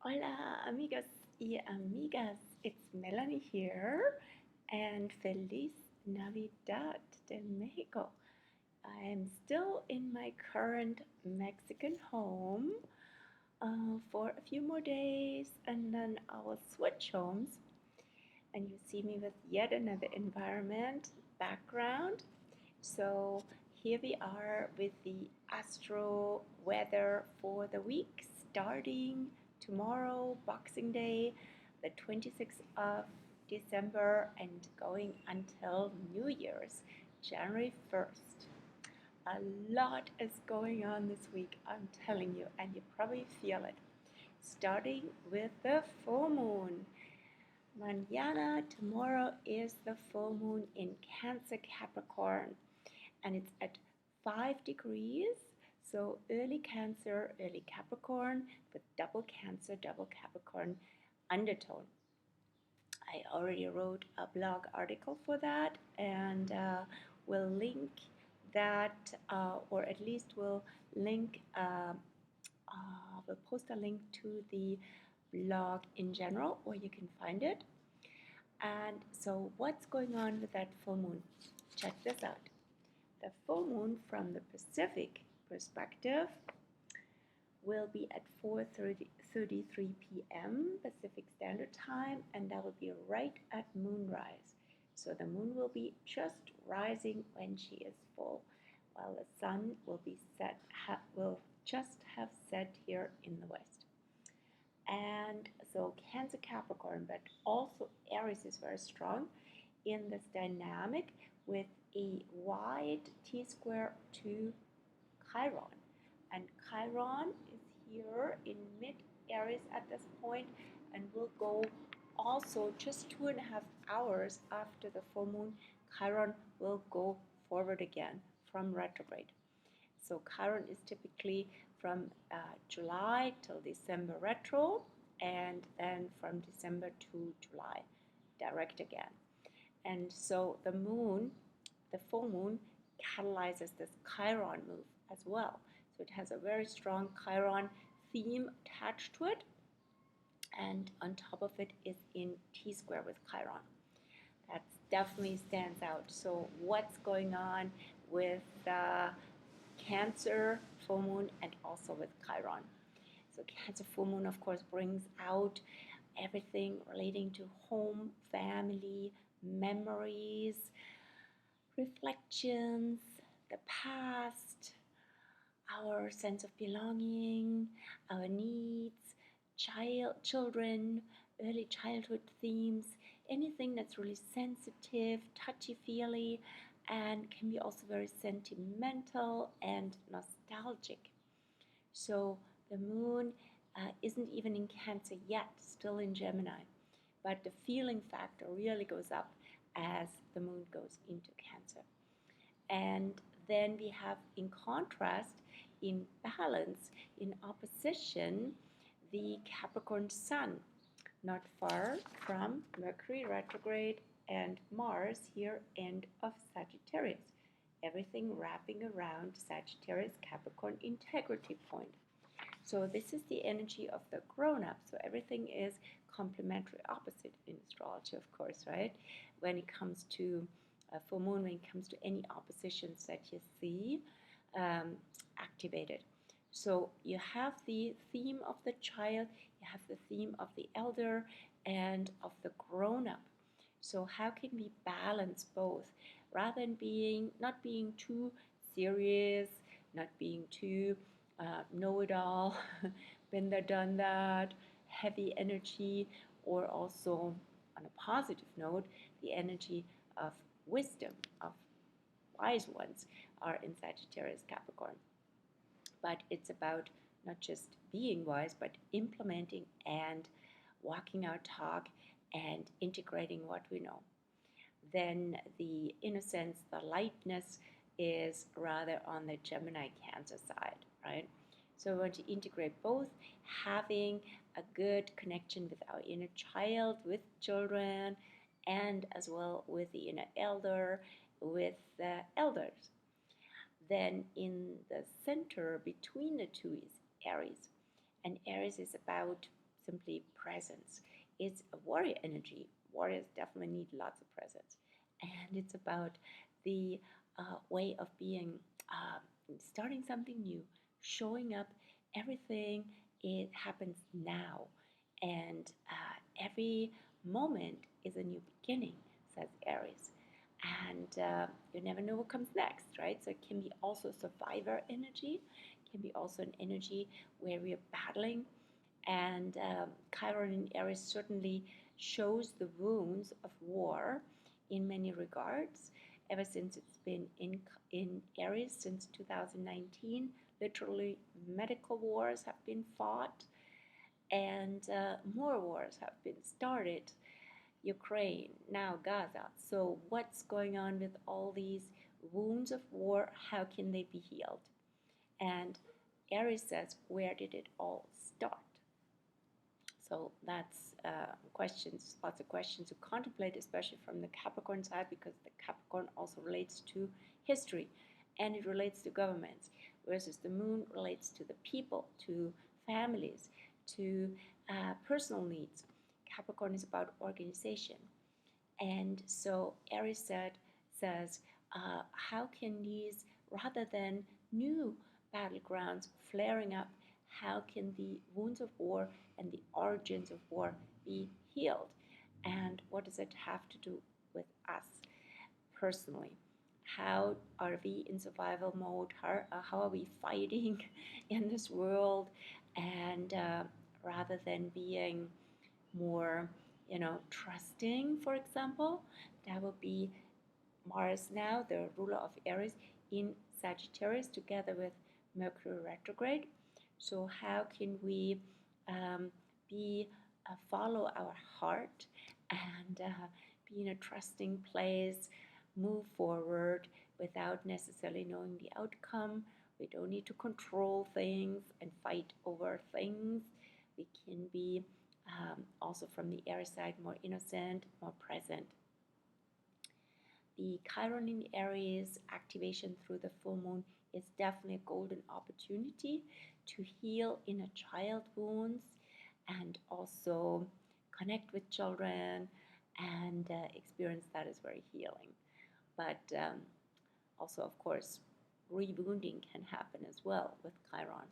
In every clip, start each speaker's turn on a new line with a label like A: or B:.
A: Hola, amigos y amigas. It's Melanie here, and Feliz Navidad de Mexico. I am still in my current Mexican home for a few more days, and then I will switch homes. And you see me with yet another environment background. So here we are with the Astro weather for the week starting tomorrow, Boxing Day, the 26th of December, and going until New Year's, January 1st. A lot is going on this week, I'm telling you, and you probably feel it. Starting with the full moon. Mañana, tomorrow, is the full moon in Cancer Capricorn, and it's at 5 degrees. So early Cancer, early Capricorn with double Cancer, double Capricorn undertone. I already wrote a blog article for that, and we'll link that, or at least we'll link, we'll post a link to the blog in general, or you can find it. And so what's going on with that full moon? Check this out. The full moon from the Pacific perspective will be at 4:33 p.m. Pacific Standard Time, and that will be right at moonrise. So the moon will be just rising when she is full, while the sun will just have set here in the west. And so Cancer Capricorn, but also Aries is very strong in this dynamic with a wide T-square to CHIRON. And CHIRON is here in mid-Aries at this point and will go also just 2.5 hours after the full moon. CHIRON will go forward again from retrograde. So CHIRON is typically from July till December retro, and then from December to July direct again. And so the moon, the full moon, catalyzes this CHIRON move as well. So it has a very strong CHIRON theme attached to it, and on top of it is in T-square with CHIRON. That definitely stands out. So what's going on with Cancer full moon and also with CHIRON? So Cancer full moon, of course, brings out everything relating to home, family, memories, reflections, the past, our sense of belonging, our needs, children, early childhood themes, anything that's really sensitive, touchy-feely, and can be also very sentimental and nostalgic. So the moon isn't even in Cancer yet, still in Gemini, but the feeling factor really goes up as the moon goes into Cancer. And then we have, in contrast, in balance, in opposition, the Capricorn Sun, not far from Mercury retrograde and Mars here, end of Sagittarius. Everything wrapping around Sagittarius Capricorn integrity point. So this is the energy of the grown-up. So everything is complementary opposite in astrology, of course, right? When it comes to full moon, when it comes to any oppositions that you see activated. So you have the theme of the child, you have the theme of the elder, and of the grown-up. So how can we balance both, rather than not being too serious, not being too know-it-all, been there, done that, heavy energy, or also, on a positive note, the energy of wisdom, of wise ones are in Sagittarius Capricorn. But it's about not just being wise, but implementing and walking our talk and integrating what we know. Then the innocence, the lightness is rather on the Gemini Cancer side, right? So we want to integrate both, having a good connection with our inner child, with children, and as well with the inner elder, with the elders. Then in the center between the two is Aries. And Aries is about simply presence. It's a warrior energy. Warriors definitely need lots of presence. And it's about the way of being, starting something new, showing up. Everything, it happens now. And every moment is a new beginning, says Aries. And you never know what comes next, right? So it can be also survivor energy, it can be also an energy where we are battling. And Chiron in Aries certainly shows the wounds of war in many regards. Ever since it's been in Aries since 2019, literally medical wars have been fought, and more wars have been started. Ukraine, now Gaza. So, what's going on with all these wounds of war? How can they be healed? And Aries says, where did it all start? So that's questions, lots of questions to contemplate, especially from the Capricorn side, because the Capricorn also relates to history and it relates to governments, versus the moon relates to the people, to families, to personal needs. Capricorn is about organization. And so Aries says, how can these, rather than new battlegrounds flaring up, how can the wounds of war and the origins of war be healed? And what does it have to do with us personally? How are we in survival mode? How are we fighting in this world? And rather than being more, trusting, for example, that would be Mars now, the ruler of Aries, in Sagittarius together with Mercury retrograde. So how can we be follow our heart and be in a trusting place, move forward without necessarily knowing the outcome? We don't need to control things and fight over things. We can be also from the Aries side more innocent, more present. The Chiron in Aries activation through the full moon is definitely a golden opportunity to heal inner child wounds and also connect with children and experience that is very healing. But also, of course, rewounding can happen as well with Chiron.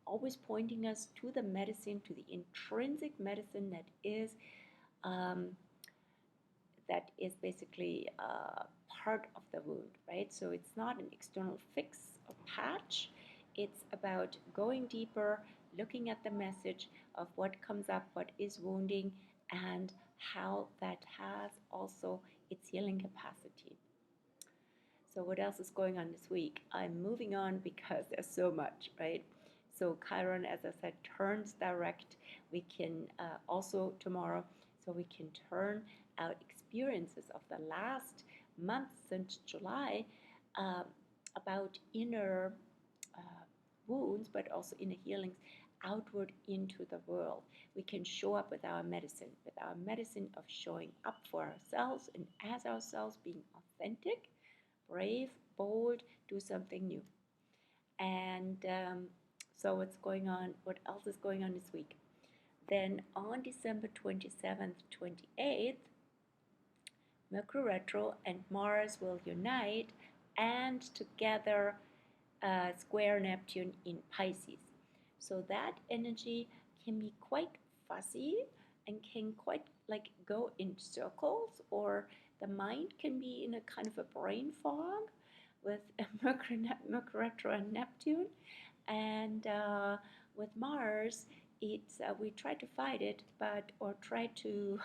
A: Always pointing us to the medicine, to the intrinsic medicine that is basically part of the wound, right? So it's not an external fix or patch. It's about going deeper, looking at the message of what comes up, what is wounding, and how that has also its healing capacity. So what else is going on this week? I'm moving on because there's so much, right? So Chiron, as I said, turns direct. We can also tomorrow, so we can turn our experiences of the last month since July about inner wounds, but also inner healings outward into the world. We can show up with our medicine of showing up for ourselves and as ourselves, being authentic, brave, bold, do something new. And so what's going on? What else is going on this week? Then on December 27th, 28th, Mercury retro and Mars will unite and together square Neptune in Pisces. So that energy can be quite fuzzy and can quite like go in circles, or the mind can be in a kind of a brain fog with Mercury retro and Neptune. And with Mars, it's we try to fight it, or try to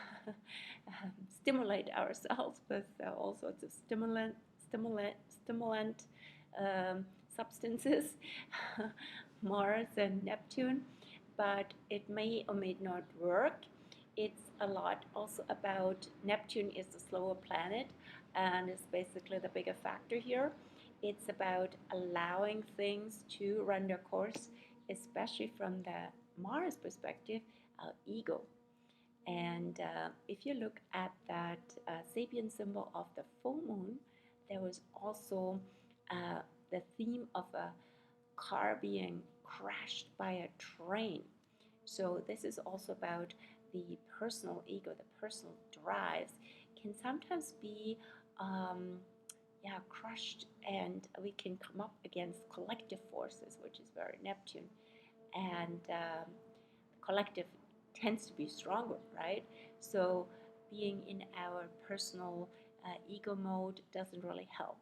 A: stimulate ourselves with all sorts of stimulant substances, Mars and Neptune, but it may or may not work. It's a lot also about Neptune is the slower planet and is basically the bigger factor here. It's about allowing things to run their course, especially from the Mars perspective, our ego. And if you look at that sapient symbol of the full moon, there was also the theme of a car being crashed by a train. So this is also about the personal ego, the personal drives can sometimes be crushed, and we can come up against collective forces, which is very Neptune. And collective tends to be stronger, right? So being in our personal ego mode doesn't really help.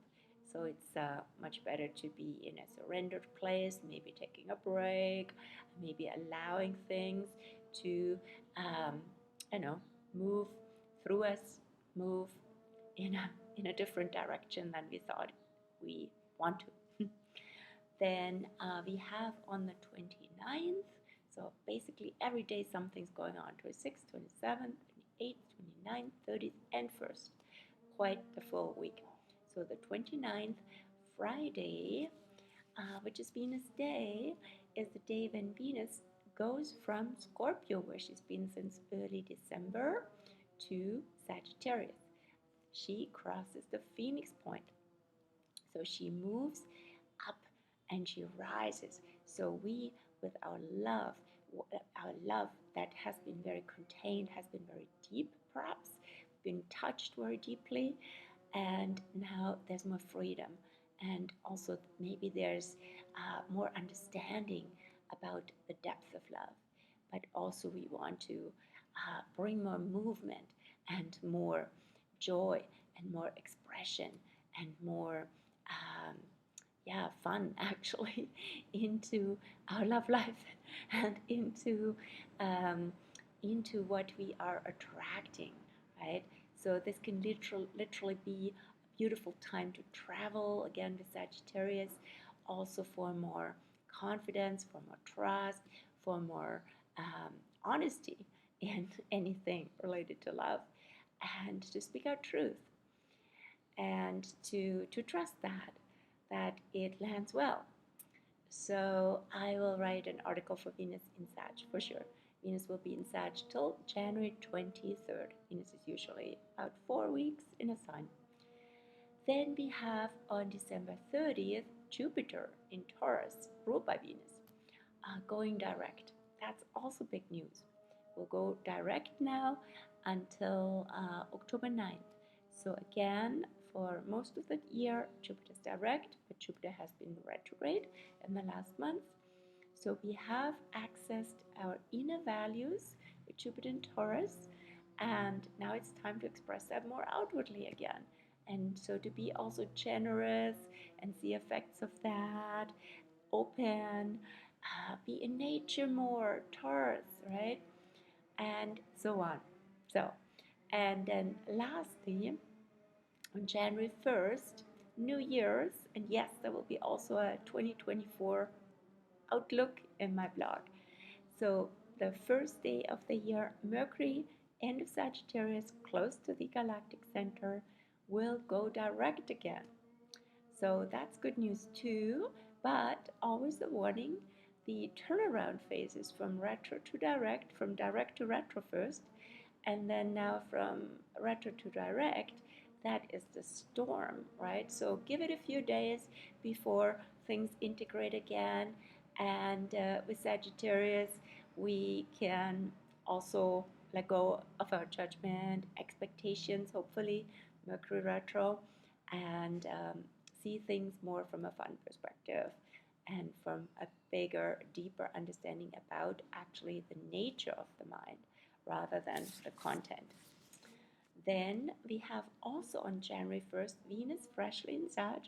A: So it's much better to be in a surrendered place, maybe taking a break, maybe allowing things to, um, move through us, move in a different direction than we thought we want to. Then we have on the 29th, so basically every day something's going on, 26th, 27th, 28th, 29th, 30th, and 1st. Quite the full week. So the 29th, Friday, which is Venus Day, is the day when Venus goes from Scorpio, where she's been since early December, to Sagittarius. She crosses the Phoenix point. So she moves up and she rises. So we, with our love that has been very contained, has been very deep, perhaps, been touched very deeply, and now there's more freedom. And also maybe there's more understanding about the depth of love. But also we want to bring more movement and more joy and more expression and more fun actually into our love life and into what we are attracting, right? So this can literally be a beautiful time to travel, again with Sagittarius, also for more confidence, for more trust, for more honesty in anything related to love, and to speak our truth, and to trust that it lands well. So I will write an article for Venus in Sag for sure. Venus will be in Sag till January 23rd. Venus is usually about 4 weeks in a sign. Then we have on December 30th Jupiter in Taurus, ruled by Venus, going direct. That's also big news. We'll go direct now until October 9th. So again, for most of the year, Jupiter's direct, but Jupiter has been retrograde in the last month. So we have accessed our inner values with Jupiter in Taurus, and now it's time to express that more outwardly again. And so to be also generous and see effects of that, open, be in nature more, Taurus, right? And so on. So, and then lastly, on January 1st, New Year's, and yes, there will be also a 2024 outlook in my blog. So, the first day of the year, Mercury, end of Sagittarius, close to the galactic center, will go direct again. So, that's good news too, but always a warning. The turnaround phases from retro to direct, from direct to retro first, and then now from retro to direct, that is the storm, right? So give it a few days before things integrate again. And with Sagittarius, we can also let go of our judgment, expectations, hopefully, Mercury retro, and see things more from a fun perspective and from a bigger, deeper understanding about actually the nature of the mind rather than the content. Then we have also on January 1st, Venus freshly in Sag,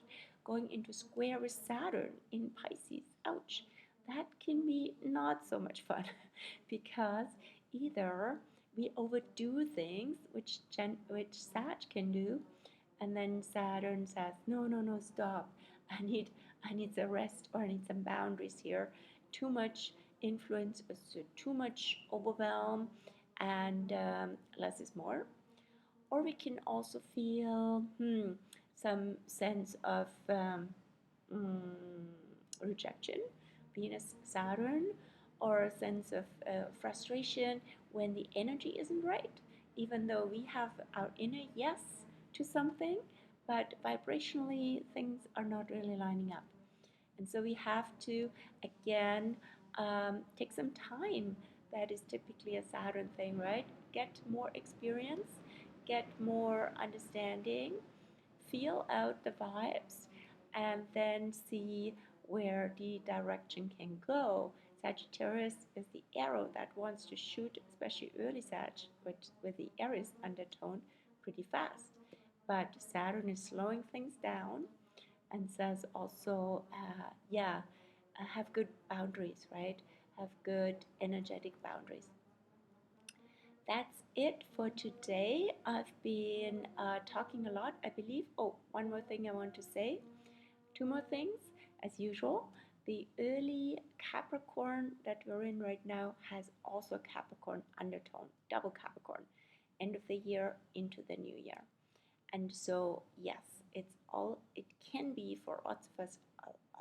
A: going into square with Saturn in Pisces. Ouch. That can be not so much fun because either we overdo things, which Sag can do, and then Saturn says, no, stop. I need some rest, or I need some boundaries here. Too much influence, too much overwhelm, and less is more. Or we can also feel some sense of rejection, Venus, Saturn, or a sense of frustration when the energy isn't right, even though we have our inner yes to something, but vibrationally things are not really lining up. And so we have to, again, take some time that is typically a Saturn thing, right? Get more experience, get more understanding, feel out the vibes, and then see where the direction can go. Sagittarius is the arrow that wants to shoot, especially early Sag, with the Aries undertone, pretty fast. But Saturn is slowing things down and says also, have good boundaries, right? Have good energetic boundaries. That's it for today. I've been talking a lot, I believe. Oh, one more thing I want to say. Two more things, as usual. The early Capricorn that we're in right now has also a Capricorn undertone, double Capricorn, end of the year into the new year. And so, yes, it can be for lots of us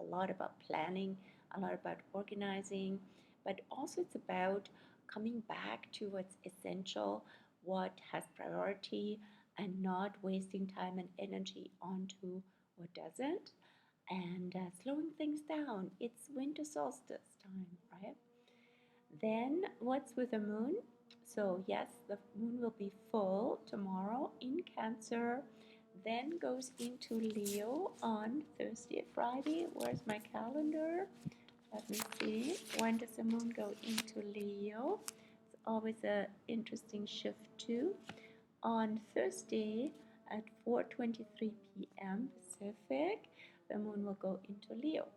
A: a lot about planning, a lot about organizing, but also it's about coming back to what's essential, what has priority, and not wasting time and energy onto what doesn't, and slowing things down. It's winter solstice time, right? Then what's with the moon? So yes, the moon will be full tomorrow in Cancer, then goes into Leo on Thursday, Friday. Where's my calendar? Let me see. When does the moon go into Leo? It's always an interesting shift too. On Thursday at 4:23 p.m. Pacific, the moon will go into Leo.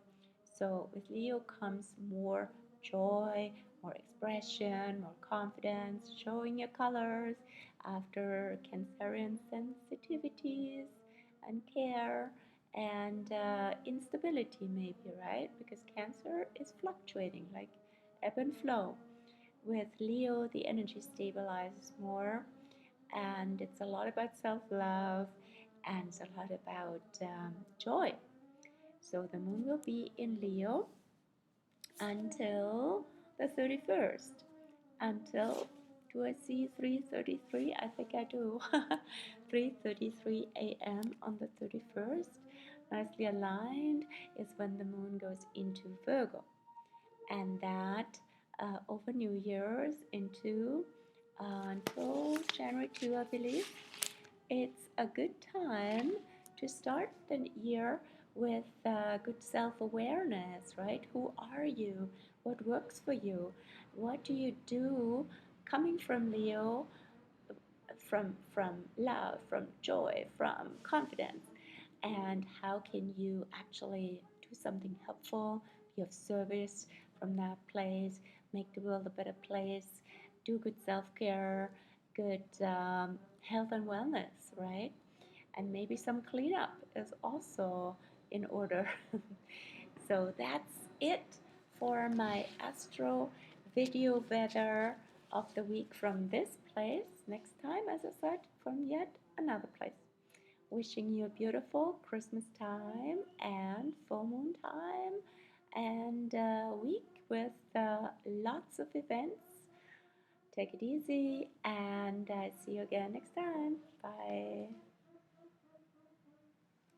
A: So with Leo comes more joy, more expression, more confidence, showing your colors after Cancerian sensitivities and care and instability maybe, right? Because Cancer is fluctuating like ebb and flow. With Leo, the energy stabilizes more, and it's a lot about self-love, and it's a lot about joy. So the moon will be in Leo until the 31st. Until, do I see 3:33? I think I do. 3:33 a.m. on the 31st. Nicely aligned is when the moon goes into Virgo. And that over New Year's into until January 2, I believe. It's a good time to start the year with good self-awareness, right? Who are you? What works for you? What do you do coming from Leo, from love, from joy, from confidence? And how can you actually do something helpful, be of service from that place, make the world a better place, do good self-care, good health and wellness, right? And maybe some cleanup is also in order. So that's it for my Astro video weather of the week from this place. Next time, as I said, from yet another place. Wishing you a beautiful Christmas time and full moon time and a week with lots of events. Take it easy and see you again next time. Bye.